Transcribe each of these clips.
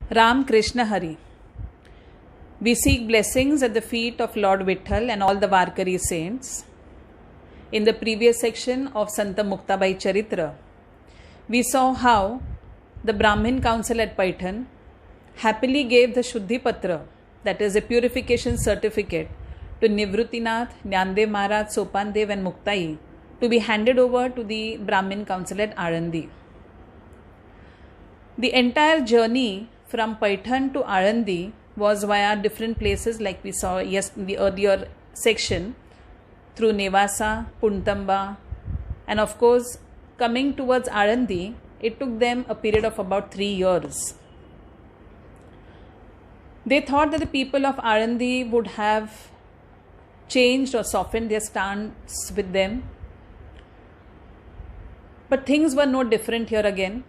Ram Krishna Hari. We seek blessings at the feet of Lord Vitthal and all the Varkari saints. In the previous section of Sant Muktabai Charitra, we saw how the Brahmin council at Paithan happily gave the Shuddhi Patra, that is a purification certificate, to Nivruttinath, Jnandev Maharaj, Sopandev and Muktai to be handed over to the Brahmin council at Alandi. The entire journey from Paithan to Alandi was via different places, like we saw in the earlier section, through Nevasa, Puntamba, and of course coming towards Alandi, it took them a period of about 3 years. They thought that the people of Alandi would have changed or softened their stance with them, but things were no different here again.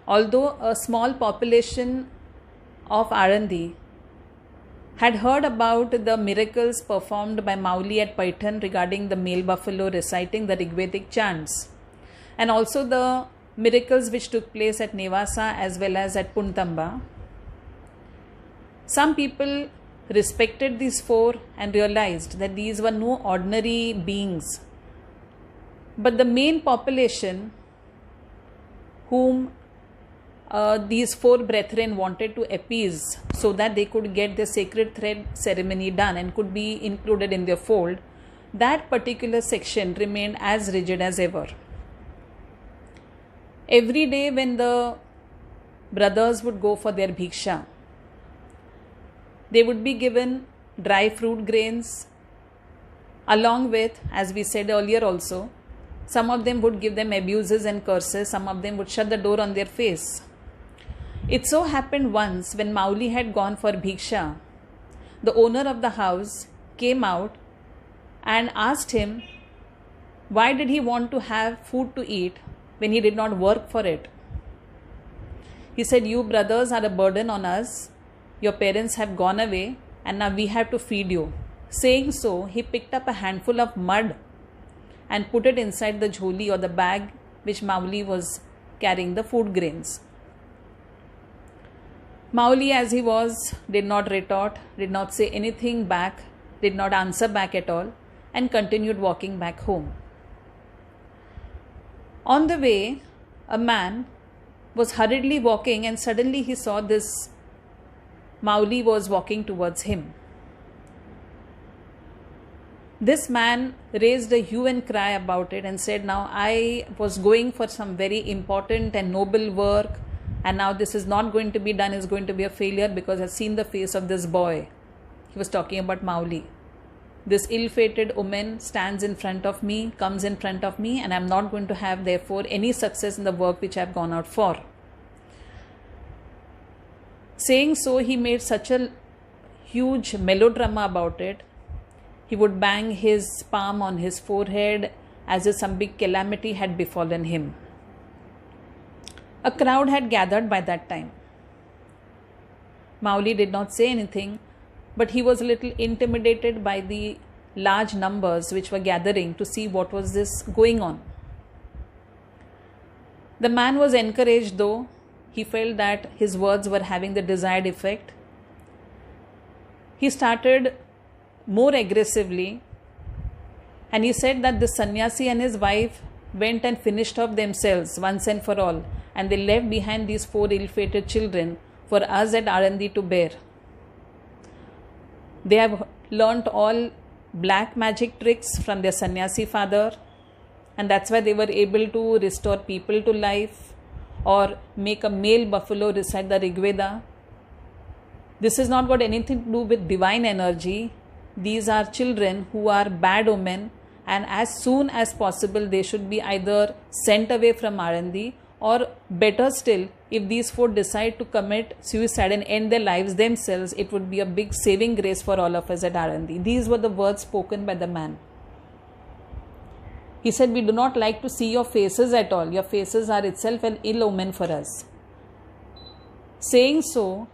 Although a small population of Alandi had heard about the miracles performed by Mauli at Paithan regarding the male buffalo reciting the Rigvedic chants, and also the miracles which took place at Nevasa as well as at Puntamba, some people respected these four and realized that these were no ordinary beings, but the main population whom these four brethren wanted to appease so that they could get the sacred thread ceremony done and could be included in their fold, that particular section remained as rigid as ever. Every day when the brothers would go for their bhiksha, they would be given dry fruit grains along with, as we said earlier also, some of them would give them abuses and curses, some of them would shut the door on their face. It so happened once when Mauli had gone for bhiksha, the owner of the house came out and asked him why did he want to have food to eat when he did not work for it. He said, "You brothers are a burden on us. Your parents have gone away and now we have to feed you." Saying so, he picked up a handful of mud and put it inside the jholi or the bag which Mauli was carrying the food grains. Mauli, as he was, did not retort, did not say anything back, did not answer back at all, and continued walking back home. On the way, a man was hurriedly walking and suddenly he saw this Mauli was walking towards him. This man raised a hue and cry about it and said, "Now I was going for some very important and noble work, and now this is not going to be done, is going to be a failure because I've seen the face of this boy." He was talking about Mauli. "This ill-fated woman stands in front of me, comes in front of me, and I'm not going to have therefore any success in the work which I've gone out for." Saying so, he made such a huge melodrama about it. He would bang his palm on his forehead as if some big calamity had befallen him. A crowd had gathered by that time. Mauli did not say anything, but he was a little intimidated by the large numbers which were gathering to see what was this going on. The man was encouraged, though. He felt that his words were having the desired effect. He started more aggressively and he said that the sannyasi and his wife went and finished off themselves once and for all, and they left behind these four ill-fated children for us at Alandi to bear. They have learnt all black magic tricks from their sannyasi father, and that's why they were able to restore people to life or make a male buffalo recite the Rigveda. This has not got anything to do with divine energy. These are children who are bad omen, and as soon as possible they should be either sent away from Alandi, or better still, if these four decide to commit suicide and end their lives themselves, it would be a big saving grace for all of us at Alandi. These were the words spoken by the man. He said, "We do not like to see your faces at all. Your faces are itself an ill omen for us." Saying so,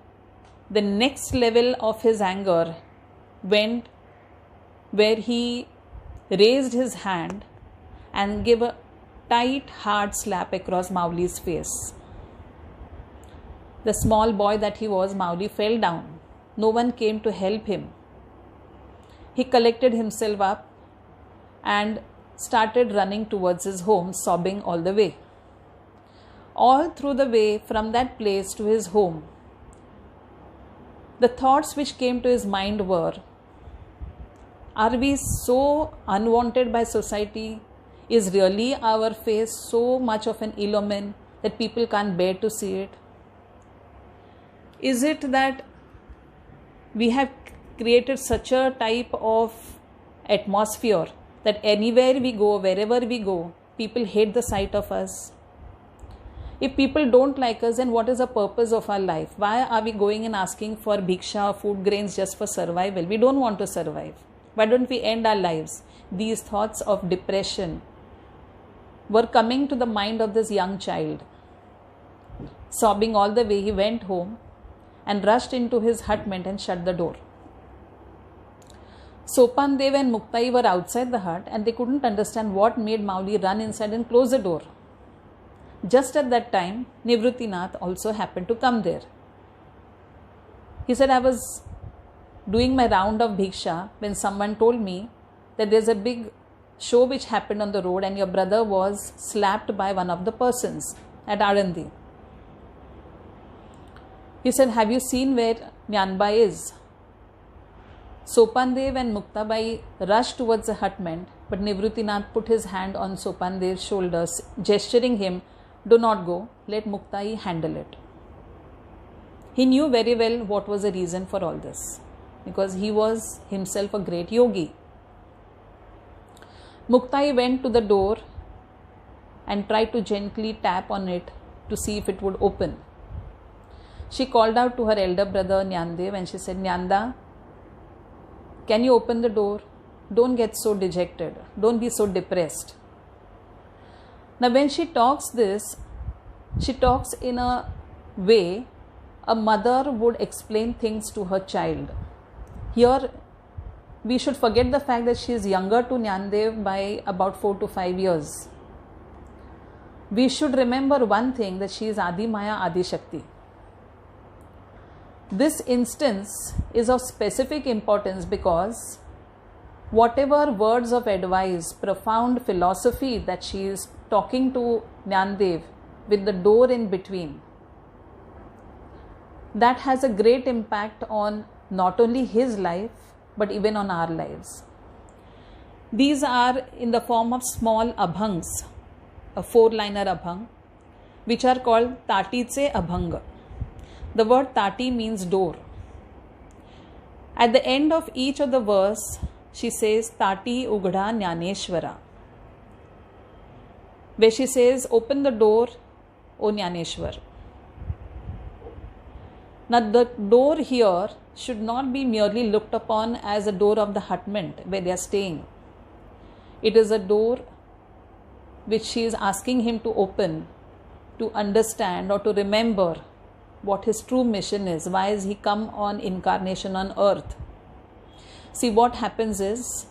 the next level of his anger went where he raised his hand and gave a tight, hard slap across Mauli's face. The small boy that he was, Mowgli, fell down. No one came to help him. He collected himself up and started running towards his home, sobbing all the way. All through the way from that place to his home, the thoughts which came to his mind were, are we so unwanted by society? Is really our face so much of an ill omen that people can't bear to see it? Is it that we have created such a type of atmosphere that anywhere we go, wherever we go, people hate the sight of us? If people don't like us, then what is the purpose of our life? Why are we going and asking for bhiksha, food grains just for survival? We don't want to survive. Why don't we end our lives? These thoughts of depression were coming to the mind of this young child. Sobbing all the way, he went home and rushed into his hutment and shut the door. Sopandev and Muktai were outside the hut and they couldn't understand what made Mowgli run inside and close the door. Just at that time, Nivruttinath also happened to come there. He said, I was doing my round of bhiksha when someone told me that there's a big show which happened on the road and your brother was slapped by one of the persons at Arandi. He said, have you seen where Nyanbai is? Sopandev and Muktabai rushed towards the hutment, but Nivruttinath put his hand on Sopandev's shoulders, gesturing him, do not go, let Muktai handle it. He knew very well what was the reason for all this, because he was himself a great yogi. Muktai went to the door and tried to gently tap on it to see if it would open. She called out to her elder brother Nyandev and she said, Nyanda, can you open the door? Don't get so dejected. Don't be so depressed. Now when she talks this, she talks in a way a mother would explain things to her child. Here we should forget the fact that she is younger to Nyandev by about 4 to 5 years. We should remember one thing, that she is Adi Maya Adi Shakti. This instance is of specific importance because whatever words of advice, profound philosophy that she is talking to Nyandev with the door in between, that has a great impact on not only his life but even on our lives. These are in the form of small abhangs, a 4-liner abhang, which are called Tatiche Abhang. The word Tati means door. At the end of each of the verse, she says Tati Ugda Jnaneshwara, where she says, open the door, O Jnaneshwar. Now the door here should not be merely looked upon as a door of the hutment where they are staying. It is a door which she is asking him to open, to understand or to remember what his true mission is. Why has he come on incarnation on earth? See, what happens is,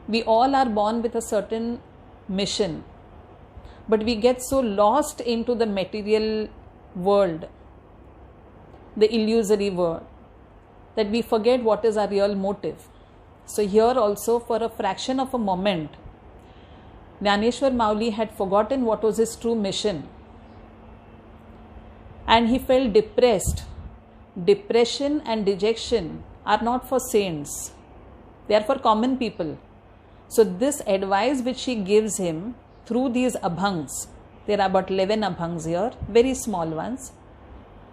we all are born with a certain mission, but we get so lost into the material world, the illusory world, that we forget what is our real motive. So here also, for a fraction of a moment, Jnaneshwar Mowgli had forgotten what was his true mission. And he felt depressed. Depression and dejection are not for saints. They are for common people. So this advice which she gives him through these abhangs, there are about 11 abhangs here, very small ones.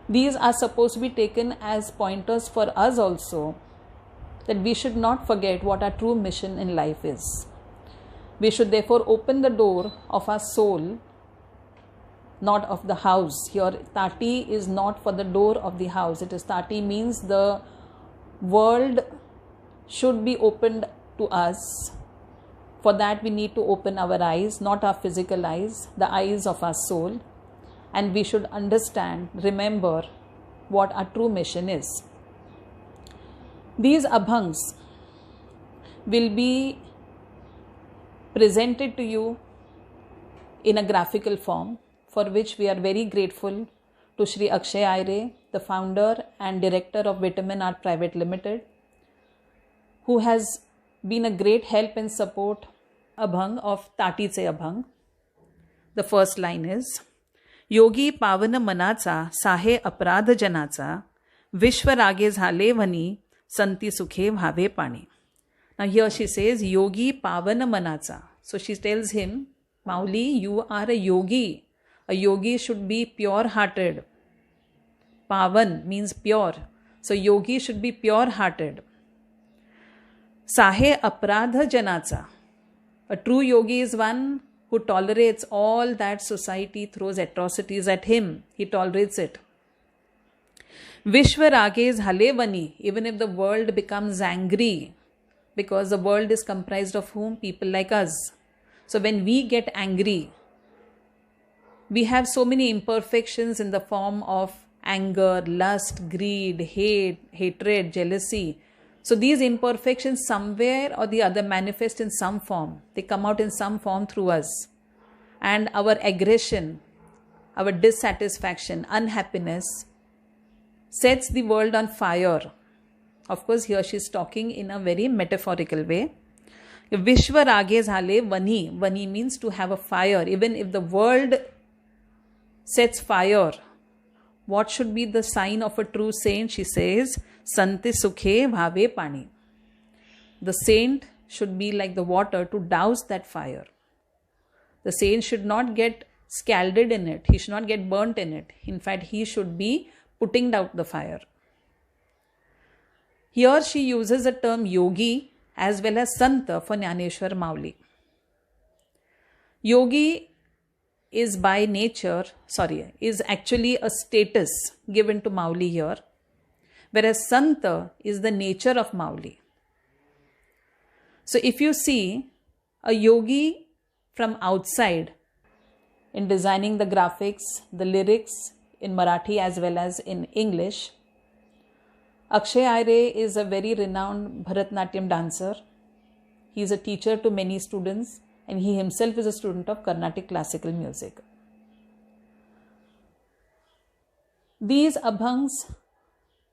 These are supposed to be taken as pointers for us also, that we should not forget what our true mission in life is. We should therefore open the door of our soul, not of the house. Here Tati is not for the door of the house. It is Tati means the world should be opened to us. For that we need to open our eyes, not our physical eyes, the eyes of our soul. And we should understand, remember what our true mission is. These abhangs will be presented to you in a graphical form, for which we are very grateful to Shri Akshay Aire, the founder and director of Vitamin Art Private Limited, who has been a great help and support Abhang of Tatiche Abhang. The first line is, योगी पावन मनाचा साहे अपराध जनाचा विश्व रागे झाले वनी संती सुखे भावे पाणी. Now here she says, yogi pavana manacha. So she tells him, Mauli, you are a yogi. A yogi should be pure-hearted. Pavan means pure. So yogi should be pure-hearted. Sahe apradha janacha. A true yogi is one who tolerates all that society throws atrocities at him. He tolerates it. Vishwa rage zhale vani. Even if the world becomes angry, because the world is comprised of whom? People like us. So when we get angry, we have so many imperfections in the form of anger, lust, greed, hate, hatred, jealousy. So these imperfections somewhere or the other manifest in some form. They come out in some form through us. And our aggression, our dissatisfaction, unhappiness sets the world on fire. Of course, here she is talking in a very metaphorical way. Vishwa rage zhale vani. Vani means to have a fire. Even if the world sets fire, what should be the sign of a true saint? She says, Santi sukhe bhave pani. The saint should be like the water to douse that fire. The saint should not get scalded in it. He should not get burnt in it. In fact, he should be putting out the fire. Here she uses the term yogi as well as santa for Jnaneshwar Mauli. Yogi is by nature, is actually a status given to Mauli here, whereas santa is the nature of Mauli. So if you see a yogi from outside in designing the graphics, the lyrics in Marathi as well as in English, Akshay Aire is a very renowned Bharatnatyam dancer. He is a teacher to many students and he himself is a student of Carnatic classical music. These abhangs,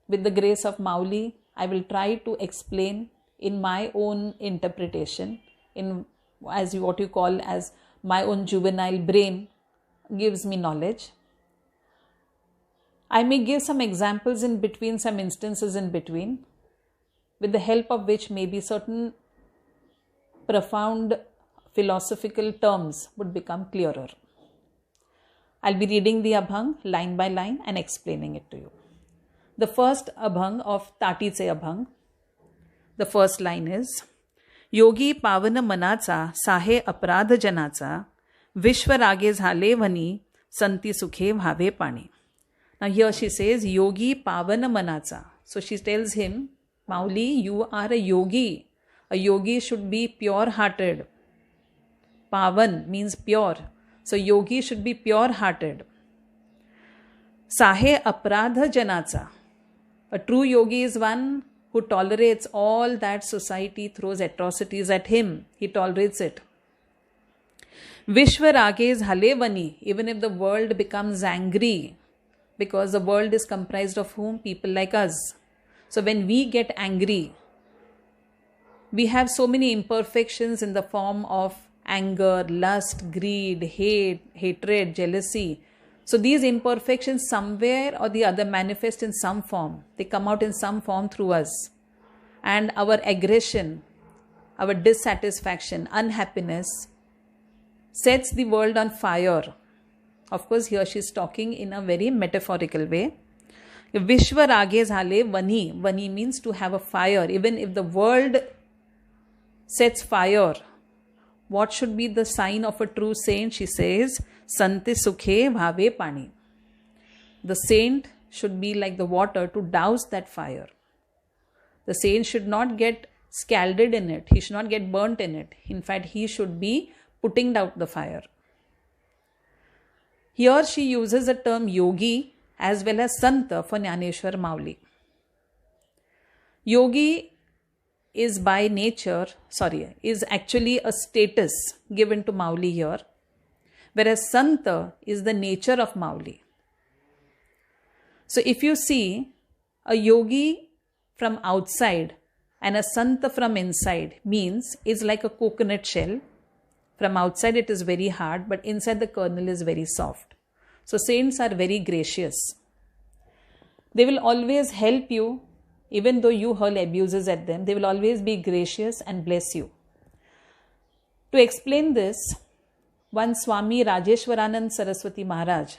with the grace of Mauli, I will try to explain in my own interpretation, as what you call as my own juvenile brain gives me knowledge. I may give some examples in between, some instances in between, with the help of which maybe certain profound philosophical terms would become clearer. I'll be reading the abhang line by line and explaining it to you. The first abhang of Tatiche Abhang. The first line is, Yogi pavana manacha sahe apradha janacha vishwa rage zhale vani santi sukhe bhave pani. Now here she says, yogi pavana manacha. So she tells him, Mauli, you are a yogi. A yogi should be pure-hearted. Pavan means pure. So yogi should be pure-hearted. Sahe apradha janacha. A true yogi is one who tolerates all that society throws atrocities at him. He tolerates it. Vishwa rage zhale vani. Even if the world becomes angry, because the world is comprised of whom? People like us. So when we get angry, we have so many imperfections in the form of anger, lust, greed, hate, hatred, jealousy. So these imperfections somewhere or the other manifest in some form. They come out in some form through us. And our aggression, our dissatisfaction, unhappiness sets the world on fire. Of course, here she is talking in a very metaphorical way. Vishwa rage zhale vani. Vani means to have a fire. Even if the world sets fire, what should be the sign of a true saint? She says, Santi sukhe bhave pani. The saint should be like the water to douse that fire. The saint should not get scalded in it. He should not get burnt in it. In fact, he should be putting out the fire. Here she uses the term yogi as well as santa for Jnaneshwar Mauli. Yogi is by nature, is actually a status given to Mauli here, whereas santa is the nature of Mauli. So if you see a yogi from outside and a sant from inside, means it's like a coconut shell. From outside it is very hard, but inside the kernel is very soft. So saints are very gracious. They will always help you, even though you hurl abuses at them. They will always be gracious and bless you. To explain this, one Swami Rajeshwaranand Saraswati Maharaj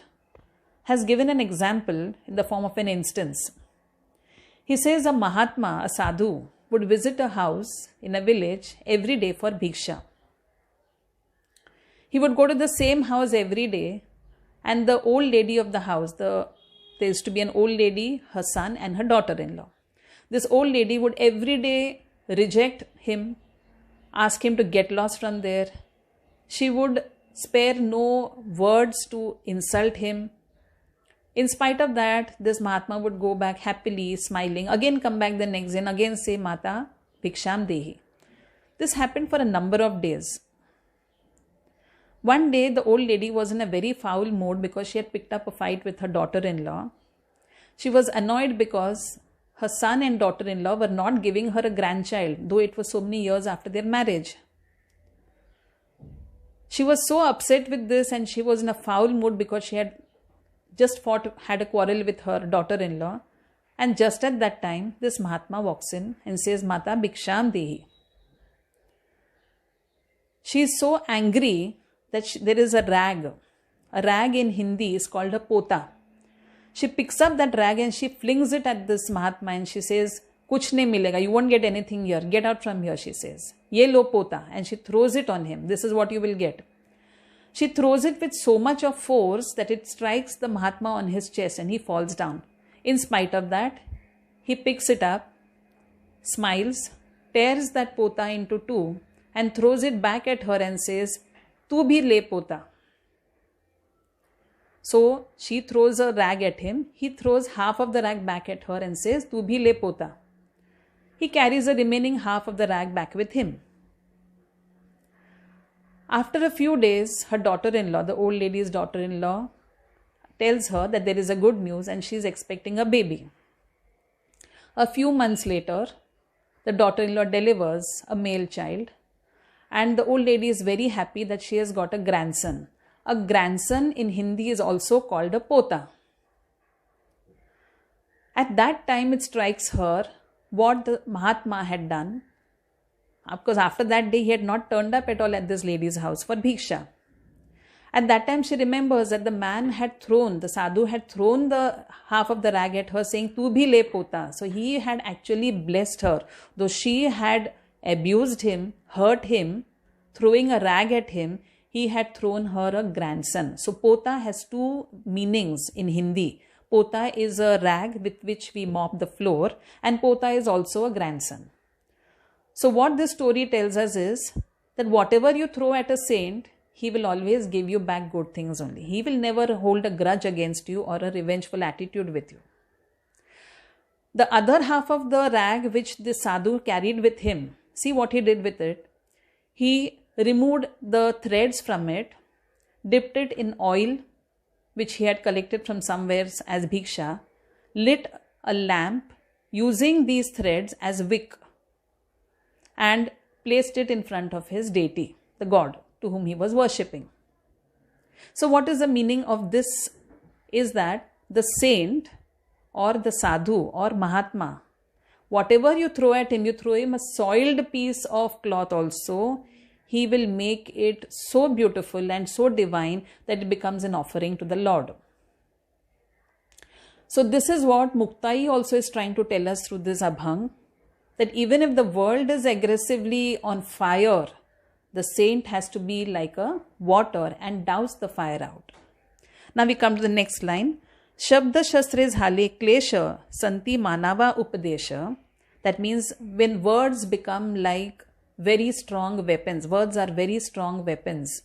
has given an example in the form of an instance. He says a Mahatma, a sadhu, would visit a house in a village every day for bhiksha. He would go to the same house every day, and the old lady of the house, there used to be an old lady, her son and her daughter-in-law. This old lady would every day reject him, ask him to get lost from there. She would spare no words to insult him. In spite of that, this Mahatma would go back happily, smiling, again come back the next day and again say, Mata, Bhiksham Dehi. This happened for a number of days. One day, the old lady was in a very foul mood because she had picked up a fight with her daughter-in-law. She was annoyed because her son and daughter-in-law were not giving her a grandchild, though it was so many years after their marriage. She was so upset with this, and she was in a foul mood because she had just had a quarrel with her daughter-in-law. And just at that time, this Mahatma walks in and says, Mata Bhiksham Dehi. She is so angry that there is a rag. A rag in Hindi is called a pota. She picks up that rag and she flings it at this Mahatma and she says, Kuch nahi milega, you won't get anything here. Get out from here, she says. Ye lo pota. And she throws it on him. This is what you will get. She throws it with so much of force that it strikes the Mahatma on his chest and he falls down. In spite of that, he picks it up, smiles, tears that pota into two and throws it back at her and says, Tu bhi le pota. So she throws a rag at him. He throws half of the rag back at her and says, Tu bhi le pota. He carries the remaining half of the rag back with him. After a few days, her daughter-in-law, the old lady's daughter-in-law, tells her that there is a good news and she is expecting a baby. A few months later, the daughter-in-law delivers a male child and the old lady is very happy that she has got a grandson. A grandson in Hindi is also called a pota. At that time, it strikes her what the Mahatma had done. Of course, after that day, he had not turned up at all at this lady's house for bhiksha. At that time, she remembers that the man had thrown, the sadhu had thrown the half of the rag at her saying, Tu bhi le pota. So he had actually blessed her. Though she had abused him, hurt him, throwing a rag at him, he had thrown her a grandson. So pota has two meanings in Hindi. Pota is a rag with which we mop the floor and pota is also a grandson. So what this story tells us is that whatever you throw at a saint, he will always give you back good things only. He will never hold a grudge against you or a revengeful attitude with you. The other half of the rag which the sadhu carried with him, see what he did with it. He removed the threads from it, dipped it in oil which he had collected from somewhere as bhiksha, lit a lamp using these threads as wick and placed it in front of his deity, the god to whom he was worshipping. So what is the meaning of this is that the saint or the sadhu or Mahatma, whatever you throw at him, you throw him a soiled piece of cloth also, he will make it so beautiful and so divine that it becomes an offering to the Lord. So this is what Muktai also is trying to tell us through this Abhang, that even if the world is aggressively on fire, the saint has to be like a water and douse the fire out. Now we come to the next line. Shabda shastres hale klesha santi manava upadesha. That means when words become like very strong weapons, words are very strong weapons,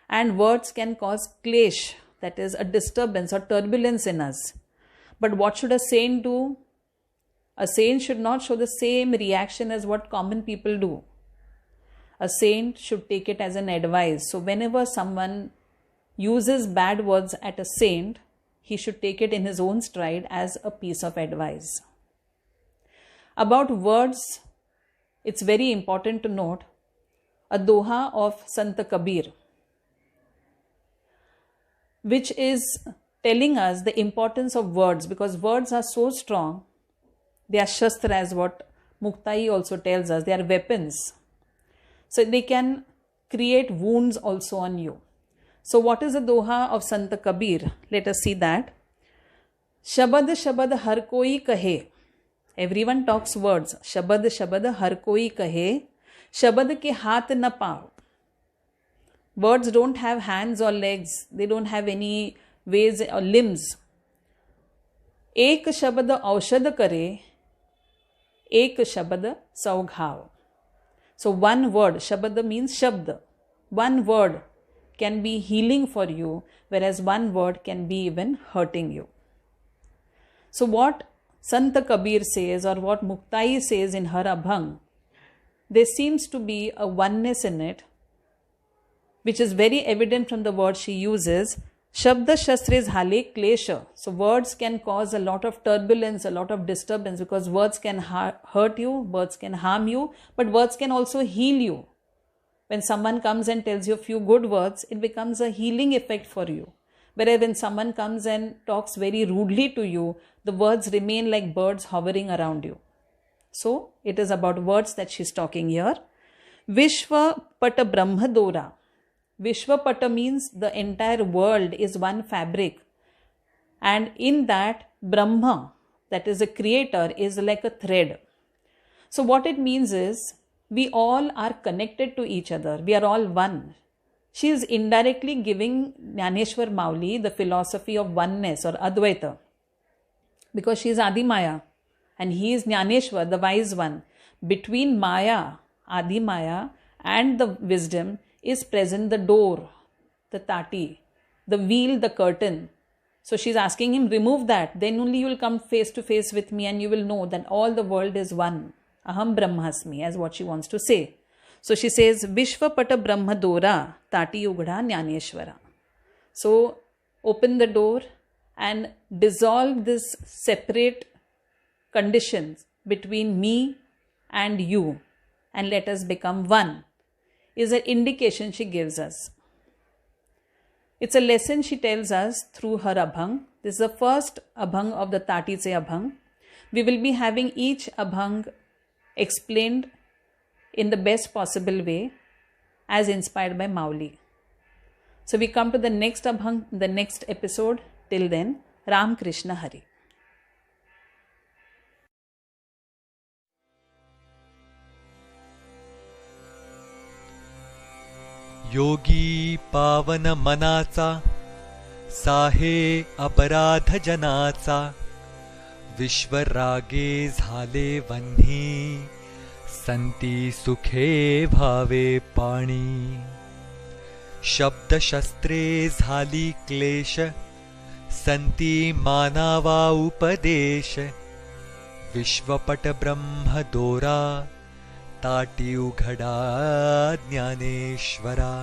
and words can cause klesh, that is a disturbance or turbulence in us. But what should a saint do? A saint should not show the same reaction as what common people do. A saint should take it as an advice. So whenever someone uses bad words at a saint, he should take it in his own stride as a piece of advice. About words, it's very important to note a doha of Sant Kabir, which is telling us the importance of words, because words are so strong. They are shastra, as what Muktai also tells us. They are weapons. So they can create wounds also on you. So what is the doha of Sant Kabir? Let us see that. Shabad shabad har koi kahe. Everyone talks words. Shabad shabad har koi kahe. Shabad ke haath na paav. Words don't have hands or legs. They don't have any ways or limbs. Ek shabad aushad kare. Ek shabad saughav. So one word, shabad means shabd. One word can be healing for you, whereas one word can be even hurting you. So what Sant Kabir says, or what Muktai says in her Abhang, there seems to be a oneness in it, which is very evident from the word she uses. Shabda shastres hale klesha. So words can cause a lot of turbulence, a lot of disturbance, because words can hurt you, words can harm you, but words can also heal you. When someone comes and tells you a few good words, it becomes a healing effect for you. Whereas when someone comes and talks very rudely to you, the words remain like birds hovering around you. So it is about words that she's talking here. Vishwa Pata Brahma Dora. Vishwapata means the entire world is one fabric. And in that, Brahma, that is a creator, is like a thread. So what it means is, we all are connected to each other. We are all one. She is indirectly giving Jnaneshwar Mauli the philosophy of oneness or Advaita. Because she is Adi Maya and he is Jnaneshwar, the wise one. Between Maya, Adi Maya, and the wisdom is present the door, the tati, the veil, the curtain. So she's asking him, remove that. Then only you will come face to face with me and you will know that all the world is one. Aham Brahmasmi, as what she wants to say. So she says, Vishwapata Brahma Dora, Tati Ugda Jnaneshwara. So open the door and dissolve this separate conditions between me and you and let us become one, is an indication she gives us. It's a lesson she tells us through her Abhang. This is the first Abhang of the Tatiche Abhang. We will be having each Abhang explained in the best possible way as inspired by Mauli. So we come to the next Abhang, the next episode. Till then, Ram Krishna Hari. योगी पावन मनाचा साहे अपराध जनाचा विश्वरागे झाले वन्ही संती सुखे भावे पाणी शब्द शस्त्रे झाली क्लेश संती मानावा उपदेश विश्वपट ब्रह्म दोरा ताटी उघडा ज्ञानेश्वरा।